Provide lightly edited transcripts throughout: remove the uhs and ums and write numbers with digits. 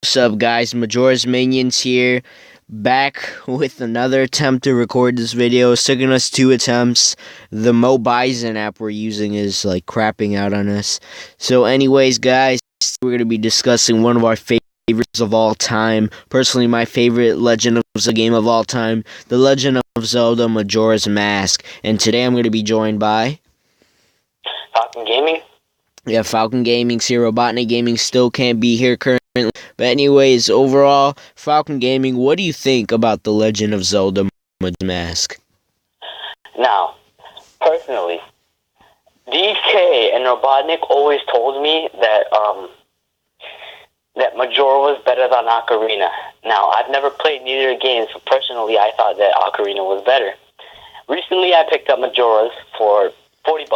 What's up, guys? Majora's Minions here, back with another attempt to record this video. It's taken us 2 attempts. The Mo Bison app we're using is like crapping out on us. So anyways, guys, we're going to be discussing one of our favorites of all time. Personally, my favorite Legend of Zelda game of all time, The Legend of Zelda Majora's Mask. And today I'm going to be joined by Falcon Gaming. Yeah, Falcon Gaming, Robotnik Gaming still can't be here currently. But anyways, overall, Falcon Gaming, what do you think about The Legend of Zelda Majora's Mask? Now, personally, DK and Robotnik always told me that that Majora was better than Ocarina. Now, I've never played neither game, so personally, I thought that Ocarina was better. Recently, I picked up Majora's for $40,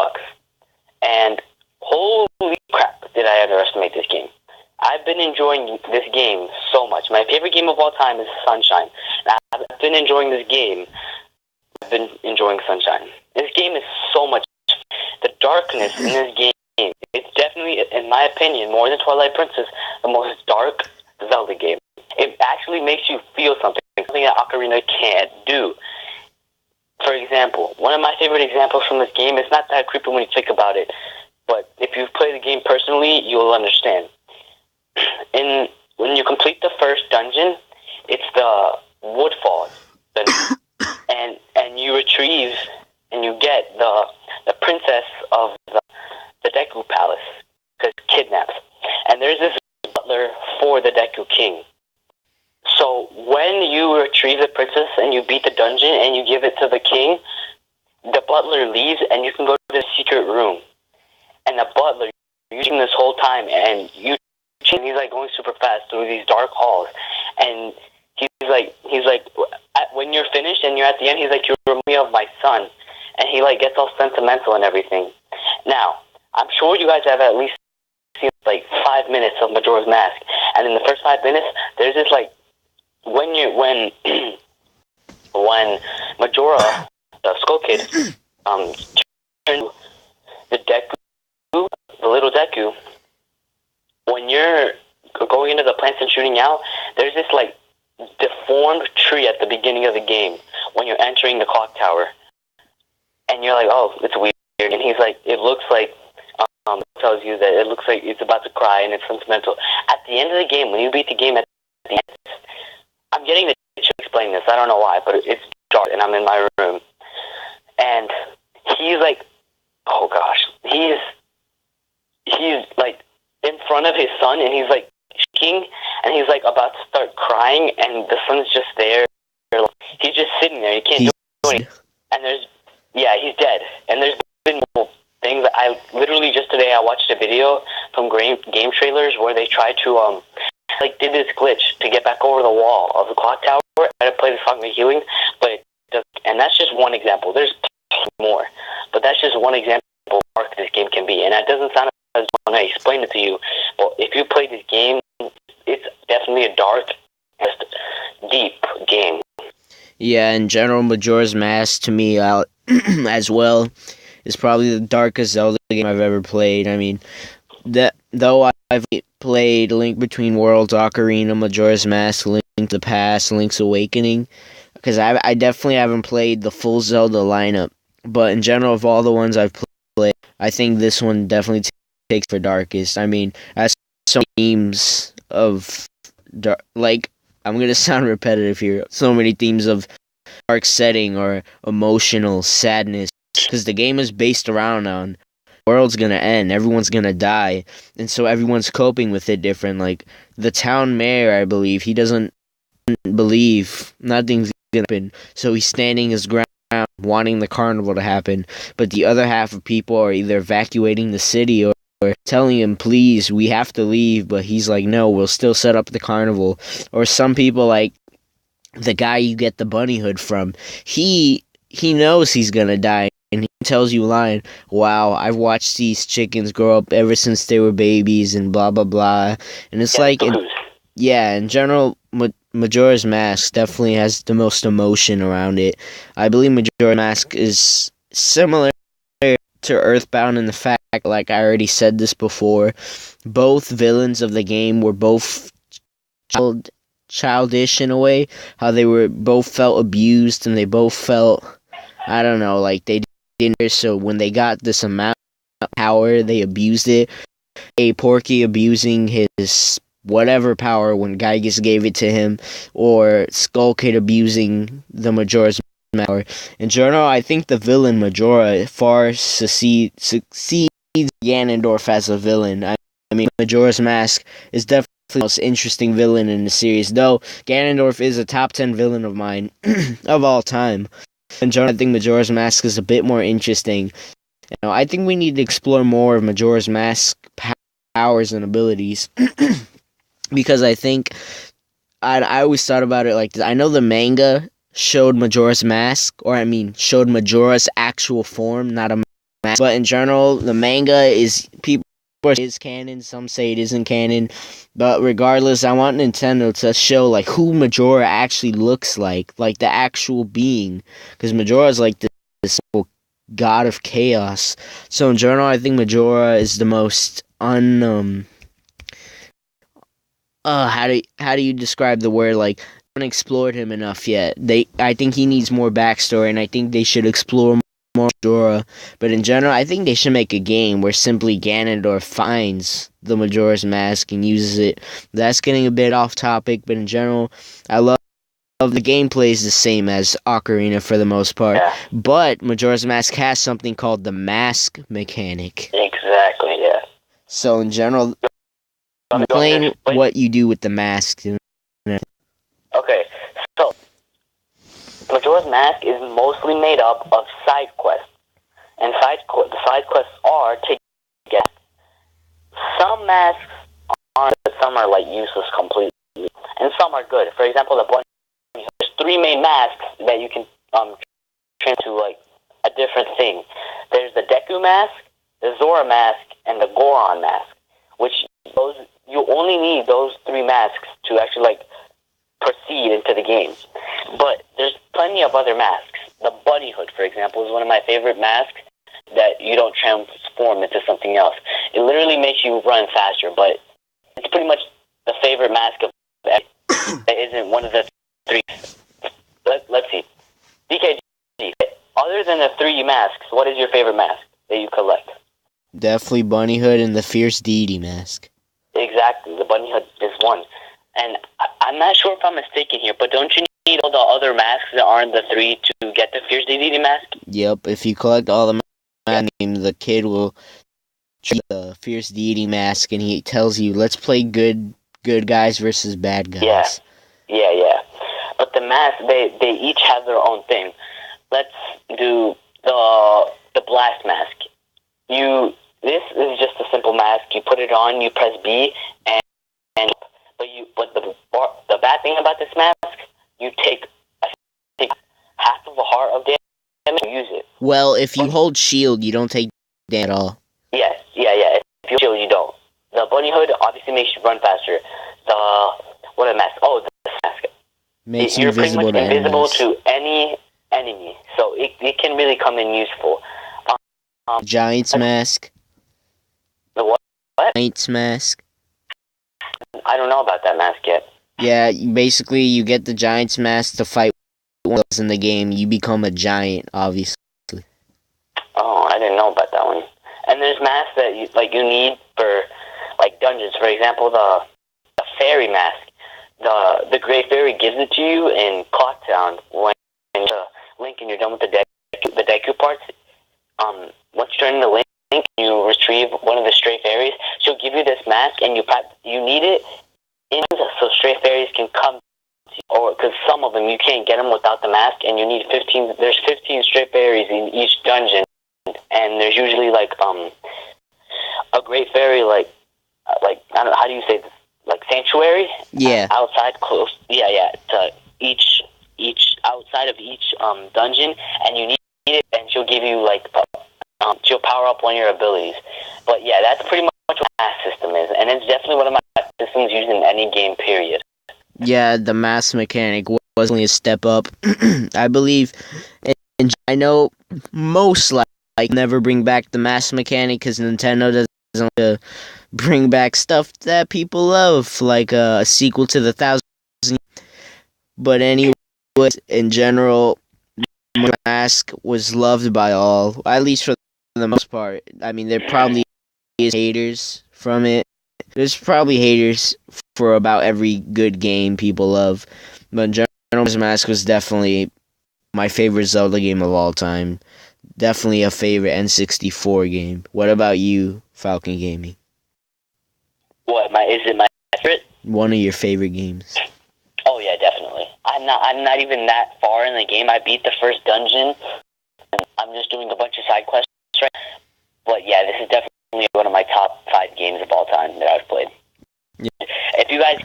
and holy crap, did I underestimate this game. I've been enjoying this game so much. My favorite game of all time is Sunshine. And I've been enjoying this game. I've been enjoying Sunshine. This game is so much. The darkness in this game, it's definitely, in my opinion, more than Twilight Princess, the most dark Zelda game. It actually makes you feel something that Ocarina can't do. For example, one of my favorite examples from this game, it's not that creepy when you think about it, but if you've played the game personally, you'll understand. When you complete the first dungeon, it's the Woodfall, and you retrieve and you get the princess of the Deku Palace, because kidnapped. And there's this butler for the Deku King. So when you retrieve the princess and you beat the dungeon and you give it to the king, the butler leaves and you can go to the secret room. And the butler, you're using this whole time, and he's like going super fast through these dark halls, and he's like, when you're finished and you're at the end, he's like, you remind me of my son, and he like gets all sentimental and everything. Now, I'm sure you guys have at least seen like 5 minutes of Majora's Mask, and in the first 5 minutes, there's this like, when Majora, the Skull Kid, turns the Deku, the little Deku. When you're going into the plants and shooting out, there's this like deformed tree at the beginning of the game when you're entering the clock tower, and you're like, oh, it's weird. And he's like, it looks like tells you that it looks like it's about to cry and it's sentimental. At the end of the game, when you beat the game at the end, I'm getting the itch to explain this. I don't know why, but it's dark and I'm in my room, and he's like, oh gosh, he's like in front of his son, and he's like shaking, and he's like about to start crying, and the son's just there. He's just sitting there. He can't do anything. And he's dead. And there's been things that I literally just today I watched a video from game trailers where they tried to did this glitch to get back over the wall of the clock tower and play the song of healing, but and that's just one example. There's more, but that's just one example of how dark this game can be, and that doesn't sound as when I explain it to you, but if you play this game, it's definitely a dark, deep game. Yeah, in general, Majora's Mask, to me, as well, is probably the darkest Zelda game I've ever played. I mean, though I've played Link Between Worlds, Ocarina, Majora's Mask, Link to the Past, Link's Awakening, because I definitely haven't played the full Zelda lineup, but in general, of all the ones I've played, I think this one definitely takes for darkest. I mean, as so many themes of dark, like, I'm gonna sound repetitive here, so many themes of dark setting or emotional sadness, because the game is based around on the world's gonna end, everyone's gonna die, and so everyone's coping with it different. Like, the town mayor, I believe, he doesn't believe nothing's gonna happen, so he's standing his ground, wanting the carnival to happen, but the other half of people are either evacuating the city or telling him, please, we have to leave, but he's like, no, we'll still set up the carnival. Or some people, like the guy you get the bunny hood from, he knows he's gonna die, and he tells you a line, wow, I've watched these chickens grow up ever since they were babies, and blah blah blah. And it's in general, Majora's Mask definitely has the most emotion around it. I believe Majora's Mask is similar to Earthbound in the fact, like I already said this before, both villains of the game were both childish in a way. How they were both felt abused and they both felt, I don't know, like they didn't. So when they got this amount of power, they abused it. A Porky abusing his whatever power when Gygus gave it to him, or Skull Kid abusing the Majora's power. In general, I think the villain Majora far succeeds Ganondorf as a villain. I mean, Majora's Mask is definitely the most interesting villain in the series, though Ganondorf is a top 10 villain of mine of all time. In general, I think Majora's Mask is a bit more interesting. I think we need to explore more of Majora's Mask powers and abilities because I think I always thought about it like this. I know the manga showed Majora's Mask, or I mean, showed Majora's actual form, not a mask. But in general, the manga is canon. Some say it isn't canon, but regardless, I want Nintendo to show like who Majora actually looks like the actual being, because Majora is like this god of chaos. So in general, I think Majora is the most how do you describe the word, like, haven't explored him enough yet. I think he needs more backstory, and I think they should explore more Majora. But in general, I think they should make a game where simply Ganondorf finds the Majora's Mask and uses it. That's getting a bit off topic, but in general, I love the gameplay is the same as Ocarina for the most part. Yeah. But Majora's Mask has something called the mask mechanic. Exactly, yeah. So in general, explain what you do with the mask. Okay, so Majora's Mask is mostly made up of side quests, and the side quests are to get some masks aren't, but some are like useless completely, and some are good. For example, there's 3 main masks that you can change to like a different thing. There's the Deku mask, the Zora mask, and the Goron mask, which you only need those 3 masks to actually like proceed into the game. But there's plenty of other masks. The Bunny Hood, for example, is one of my favorite masks that you don't transform into something else. It literally makes you run faster, but it's pretty much the favorite mask of that isn't one of the 3. Let's see. DKG, other than the 3 masks, what is your favorite mask that you collect? Definitely Bunny Hood and the Fierce Deity mask. Exactly, the Bunny Hood is one. And I'm not sure if I'm mistaken here, but don't you need all the other masks that aren't the 3 to get the Fierce Deity mask? Yep, if you collect all the masks, the kid will choose the Fierce Deity mask, and he tells you, let's play good guys versus bad guys. Yeah. But the masks, they each have their own thing. Let's do the Blast mask. This is just a simple mask. You put it on, you press B, but the bad thing about this mask, you take half of a heart of damage and use it. Well, if you hold shield, you don't take damage at all. Yes, yeah. If you shield, you don't. The Bunny Hood obviously makes you run faster. What a mask? Oh, the mask. Makes you You're pretty much invisible enemies. to any enemy, so it can really come in useful. Giant's mask. The what? Giant's mask. I don't know about that mask yet. Yeah, basically you get the Giant's mask to fight one else in the game. You become a giant, obviously. Oh, I didn't know about that one. And there's masks that you need for like dungeons. For example, the fairy mask. The Great Fairy gives it to you in Clock Town when Link and you're done with the Deku parts. Once you turn in the Link, you retrieve one of the stray fairies. She'll give you this mask, and you need it so stray fairies can come. Or because some of them you can't get them without the mask, and you need 15. There's 15 stray fairies in each dungeon, and there's usually like a Great Fairy like I don't know, how do you say this? Like sanctuary, Yeah. Outside close, to each outside of each dungeon, and you need it, and she'll give you like she'll power up one of your abilities. But yeah, that's pretty much what the mask system is, and it's definitely one of my systems used in any game. Period. Yeah, the mask mechanic was only a step up. I believe, and I know most like never bring back the mask mechanic because Nintendo doesn't to bring back stuff that people love, like a sequel to the Thousand. But anyway, in general, Mask was loved by all, at least for the most part. I mean, there probably is haters from it. There's probably haters for about every good game people love, but in general, Majora's Mask was definitely my favorite Zelda game of all time. Definitely a favorite N64 game. What about you, Falcon Gaming? Is it my favorite? One of your favorite games. Oh yeah, definitely. I'm not even that far in the game. I beat the first dungeon. I'm just doing a bunch of side quests right. But yeah, this is definitely one of my top 5 games of all time that I've played. Yeah. If you guys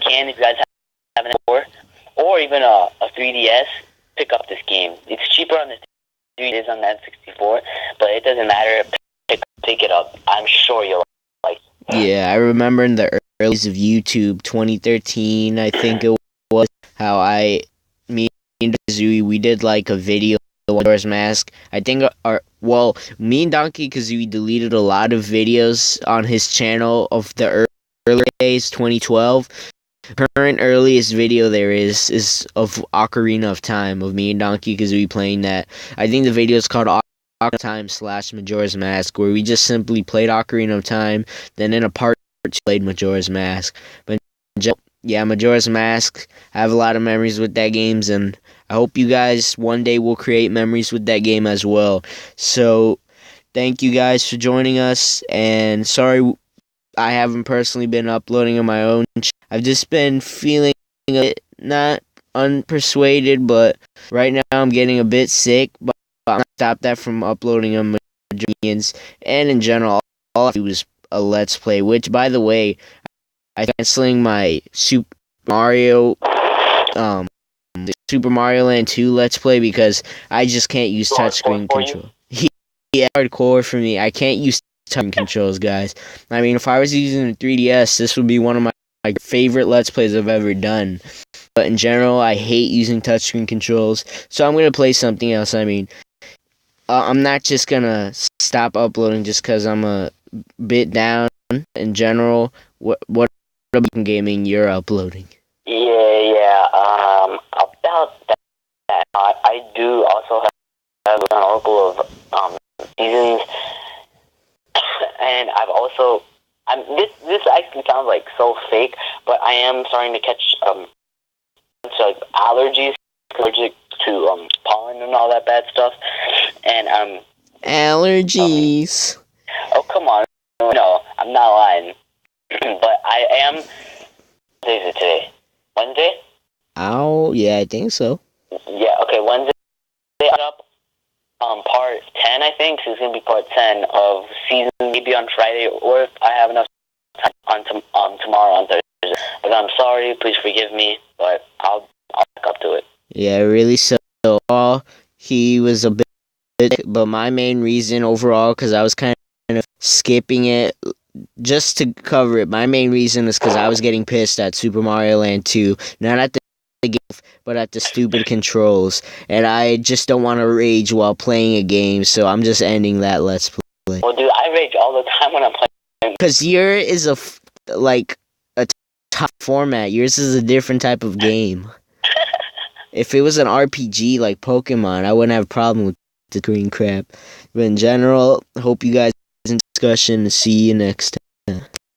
have an N4 or even a 3DS, pick up this game. It's cheaper on the 3DS on that 64, but it doesn't matter. Pick it up. I'm sure you'll like it. Yeah, I remember in the early days of YouTube, 2013, I think it was, how me and Kazooie, we did like a video of Majora's Mask. I think me and Donkey Kazooie deleted a lot of videos on his channel of the early days, 2012. Current earliest video there is of Ocarina of Time, of me and Donkey Kazooie playing that. I think the video is called Ocarina of Time / Majora's Mask, where we just simply played Ocarina of Time, then in a part 2 played Majora's Mask. But yeah, Majora's Mask, I have a lot of memories with that games, and I hope you guys one day will create memories with that game as well. So thank you guys for joining us, and sorry I haven't personally been uploading on my own. I've just been feeling a bit not unpersuaded, but right now I'm getting a bit sick, but I'm not stop that from uploading on my Majorians. And in general, all I do is a Let's Play, which, by the way, I'm canceling my Super Mario Land 2 Let's Play because I just can't use touchscreen control. Yeah, hardcore for me. I can't use touchscreen controls, guys. I mean, if I was using a 3DS, this would be one of my favorite Let's Plays I've ever done. But in general, I hate using touchscreen controls, so I'm going to play something else. I mean, I'm not just going to stop uploading just because I'm a bit down. In general, what about gaming you're uploading? Yeah. About that, I do also have an oracle of seasons, and I've also. This actually sounds like so fake, but I am starting to catch allergies, allergic to pollen and all that bad stuff, and allergies. Oh come on, no, I'm not lying, but I am. What day is it today? Wednesday? Oh yeah, I think so. Yeah, okay, Wednesday. Up part 10, I think. So it's gonna be part 10 of season, maybe on Friday, or if I have enough time on tomorrow on Thursday. But I'm sorry, please forgive me, but I'll back up to it. Yeah, really. So he was a bit, but my main reason overall, because I was kind of skipping it just to cover it. My main reason is because I was getting pissed at Super Mario Land 2, not at the game, but at the stupid controls, and I just don't want to rage while playing a game, so I'm just ending that Let's Play. Well, dude, I rage all the time when I'm playing. Because yours is a tough format. Yours is a different type of game. If it was an RPG like Pokemon, I wouldn't have a problem with the green crap. But in general, hope you guys in discussion. See you next time.